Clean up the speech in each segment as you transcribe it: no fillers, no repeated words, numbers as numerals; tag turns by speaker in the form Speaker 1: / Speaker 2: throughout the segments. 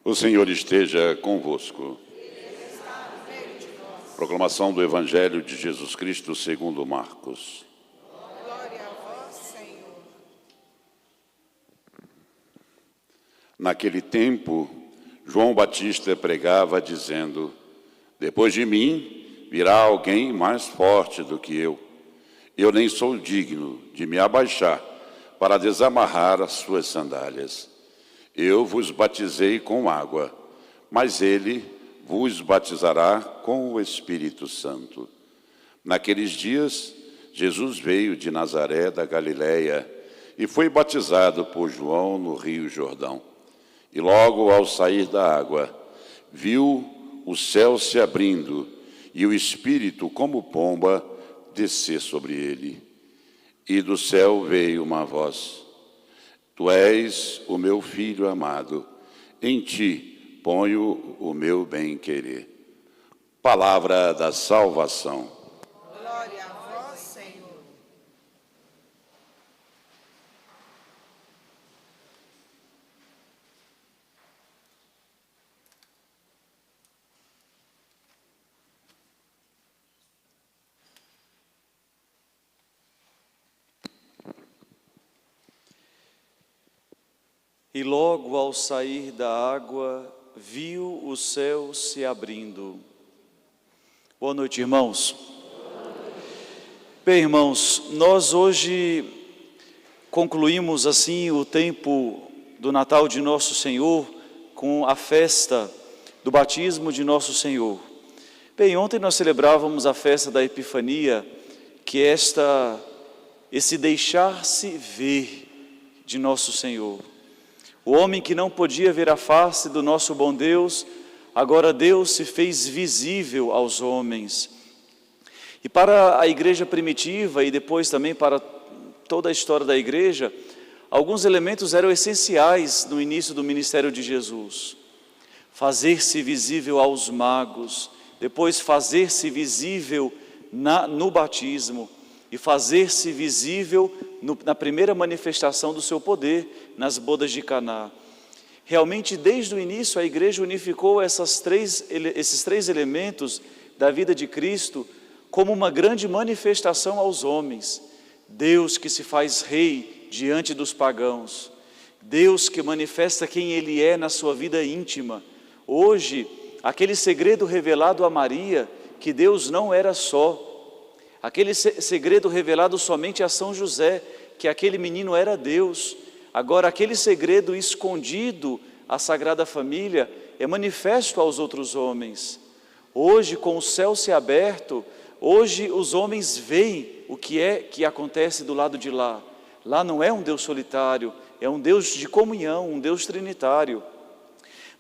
Speaker 1: O Senhor esteja convosco. Proclamação do Evangelho de Jesus Cristo segundo Marcos.
Speaker 2: Glória a vós, Senhor.
Speaker 1: Naquele tempo, João Batista pregava dizendo: depois de mim virá alguém mais forte do que eu. Eu nem sou digno de me abaixar para desamarrar as suas sandálias. Eu vos batizei com água, mas ele vos batizará com o Espírito Santo. Naqueles dias, Jesus veio de Nazaré da Galileia e foi batizado por João no Rio Jordão. E logo ao sair da água, viu o céu se abrindo e o Espírito, como pomba, descer sobre ele. E do céu veio uma voz: Tu és o meu Filho amado, em ti ponho o meu bem-querer. Palavra da salvação.
Speaker 2: Glória a vós, Senhor.
Speaker 3: E logo ao sair da água, viu o céu se abrindo. Boa noite, irmãos. Bem, irmãos, nós hoje concluímos assim o tempo do Natal de Nosso Senhor com a festa do batismo de Nosso Senhor. Bem, ontem nós celebrávamos a festa da Epifania, que é esse deixar-se ver de Nosso Senhor. O homem que não podia ver a face do nosso bom Deus, agora Deus se fez visível aos homens. E para a igreja primitiva e depois também para toda a história da igreja, alguns elementos eram essenciais no início do ministério de Jesus. Fazer-se visível aos magos, depois fazer-se visível no batismo e fazer-se visível na primeira manifestação do seu poder nas bodas de Caná. Realmente, desde o início, a igreja unificou esses três elementos da vida de Cristo como uma grande manifestação aos homens. Deus que se faz rei diante dos pagãos. Deus que manifesta quem Ele é na sua vida íntima. Hoje, aquele segredo revelado a Maria, que Deus não era só. Aquele segredo revelado somente a São José, que aquele menino era Deus. Agora, aquele segredo escondido à Sagrada Família é manifesto aos outros homens. Hoje, com o céu se aberto, hoje os homens veem o que é que acontece do lado de lá. Lá não é um Deus solitário, é um Deus de comunhão, um Deus trinitário.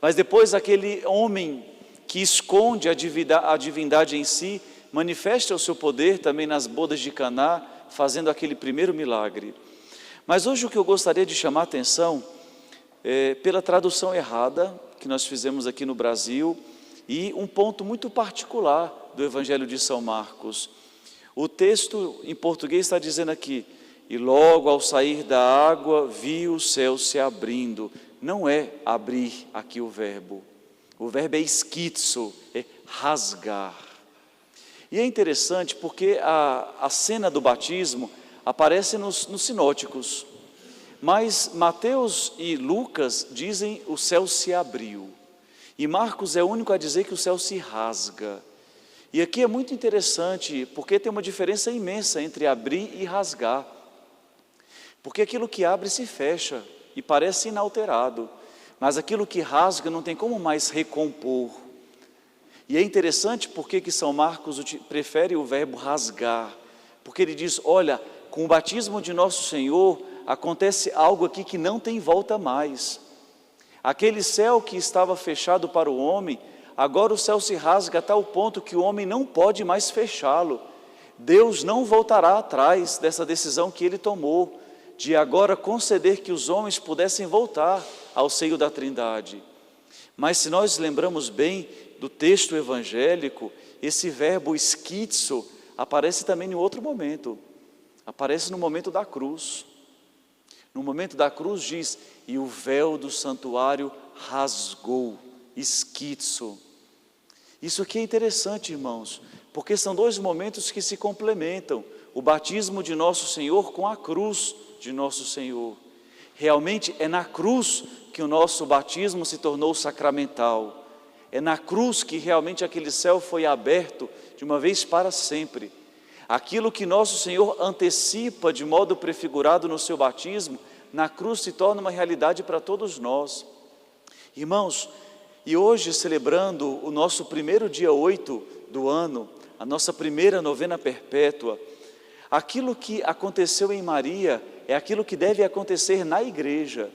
Speaker 3: Mas depois aquele homem que esconde a divindade em si, manifesta o seu poder também nas bodas de Caná, fazendo aquele primeiro milagre. Mas hoje o que eu gostaria de chamar a atenção é pela tradução errada que nós fizemos aqui no Brasil e um ponto muito particular do Evangelho de São Marcos. O texto em português está dizendo aqui: e logo ao sair da água viu o céu se abrindo. Não é abrir aqui o verbo é esquizo, é rasgar. E é interessante porque a cena do batismo aparece nos sinóticos, mas Mateus e Lucas dizem o céu se abriu, e Marcos é o único a dizer que o céu se rasga. E aqui é muito interessante, porque tem uma diferença imensa entre abrir e rasgar, porque aquilo que abre se fecha e parece inalterado, mas aquilo que rasga não tem como mais recompor. E é interessante porque que São Marcos prefere o verbo rasgar, porque ele diz: olha, com o batismo de Nosso Senhor acontece algo aqui que não tem volta mais. Aquele céu que estava fechado para o homem, agora o céu se rasga a tal ponto que o homem não pode mais fechá-lo. Deus não voltará atrás dessa decisão que Ele tomou, de agora conceder que os homens pudessem voltar ao seio da Trindade. Mas se nós lembramos bem do texto evangélico, esse verbo esquizo aparece também em outro momento. Aparece no momento da cruz. No momento da cruz diz: e o véu do santuário rasgou, esquizo. Isso aqui é interessante, irmãos, porque são dois momentos que se complementam. O batismo de nosso Senhor com a cruz de nosso Senhor. Realmente é na cruz que o nosso batismo se tornou sacramental. É na cruz que realmente aquele céu foi aberto de uma vez para sempre. Aquilo que nosso Senhor antecipa de modo prefigurado no seu batismo, na cruz se torna uma realidade para todos nós. Irmãos, e hoje celebrando o nosso primeiro dia 8 do ano, a nossa primeira novena perpétua, aquilo que aconteceu em Maria é aquilo que deve acontecer na igreja.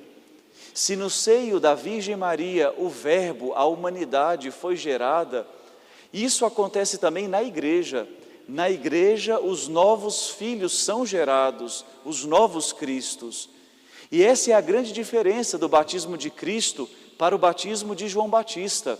Speaker 3: Se no seio da Virgem Maria o Verbo, a humanidade foi gerada, isso acontece também na igreja. Na igreja os novos filhos são gerados, os novos Cristos. E essa é a grande diferença do batismo de Cristo para o batismo de João Batista.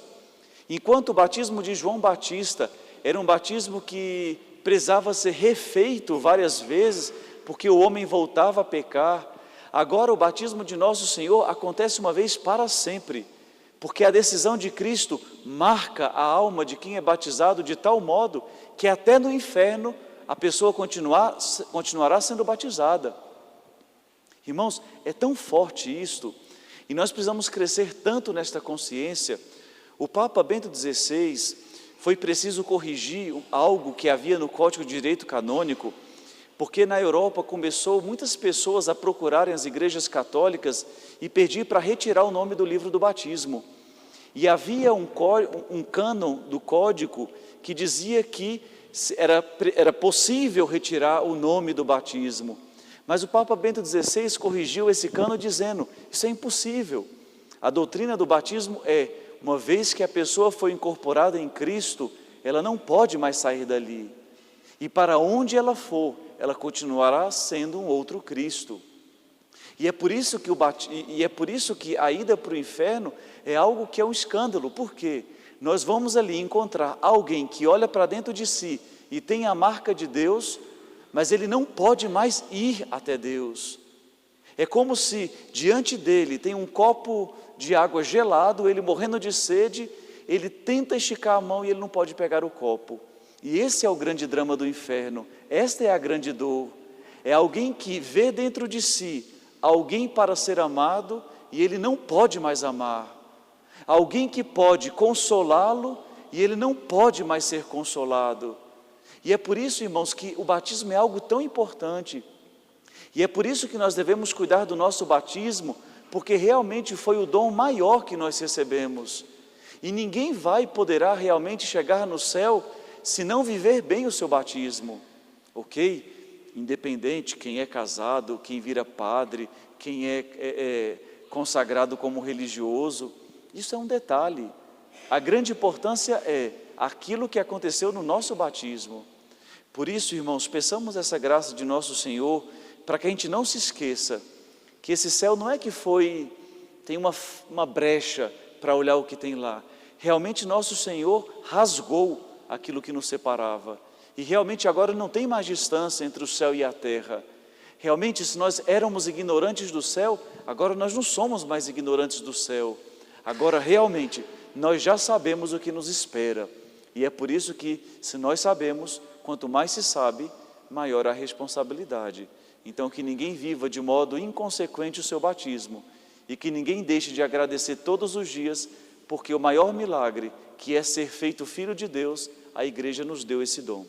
Speaker 3: Enquanto o batismo de João Batista era um batismo que precisava ser refeito várias vezes, porque o homem voltava a pecar, agora o batismo de nosso Senhor acontece uma vez para sempre, porque a decisão de Cristo marca a alma de quem é batizado de tal modo que até no inferno a pessoa continuará sendo batizada. Irmãos, é tão forte isto, e nós precisamos crescer tanto nesta consciência. O Papa Bento XVI foi preciso corrigir algo que havia no Código de Direito Canônico, porque na Europa começou muitas pessoas a procurarem as igrejas católicas e pedir para retirar o nome do livro do batismo. E havia um cânon do código que dizia que era possível retirar o nome do batismo. Mas o Papa Bento XVI corrigiu esse cânon dizendo, isso é impossível. A doutrina do batismo é, uma vez que a pessoa foi incorporada em Cristo, ela não pode mais sair dali. E para onde ela for, ela continuará sendo um outro Cristo. E é por isso que a ida para o inferno é algo que é um escândalo. Por quê? Nós vamos ali encontrar alguém que olha para dentro de si e tem a marca de Deus, mas ele não pode mais ir até Deus. É como se diante dele tem um copo de água gelado, ele morrendo de sede, ele tenta esticar a mão e ele não pode pegar o copo. E esse é o grande drama do inferno, esta é a grande dor. É alguém que vê dentro de si alguém para ser amado e ele não pode mais amar. Alguém que pode consolá-lo e ele não pode mais ser consolado. E é por isso, irmãos, que o batismo é algo tão importante. E é por isso que nós devemos cuidar do nosso batismo, porque realmente foi o dom maior que nós recebemos. E ninguém poderá realmente chegar no céu se não viver bem o seu batismo, ok? Independente quem é casado, quem vira padre, quem é consagrado como religioso, isso é um detalhe. A grande importância é aquilo que aconteceu no nosso batismo. Por isso, irmãos, peçamos essa graça de nosso Senhor, para que a gente não se esqueça que esse céu não é que tem uma brecha para olhar o que tem lá. Realmente nosso Senhor rasgou aquilo que nos separava. E realmente agora não tem mais distância entre o céu e a terra. Realmente, se nós éramos ignorantes do céu, agora nós não somos mais ignorantes do céu. Agora realmente nós já sabemos o que nos espera. E é por isso que, se nós sabemos, quanto mais se sabe, maior a responsabilidade. Então, que ninguém viva de modo inconsequente o seu batismo e que ninguém deixe de agradecer todos os dias, porque o maior milagre, que é ser feito filho de Deus, a igreja nos deu esse dom.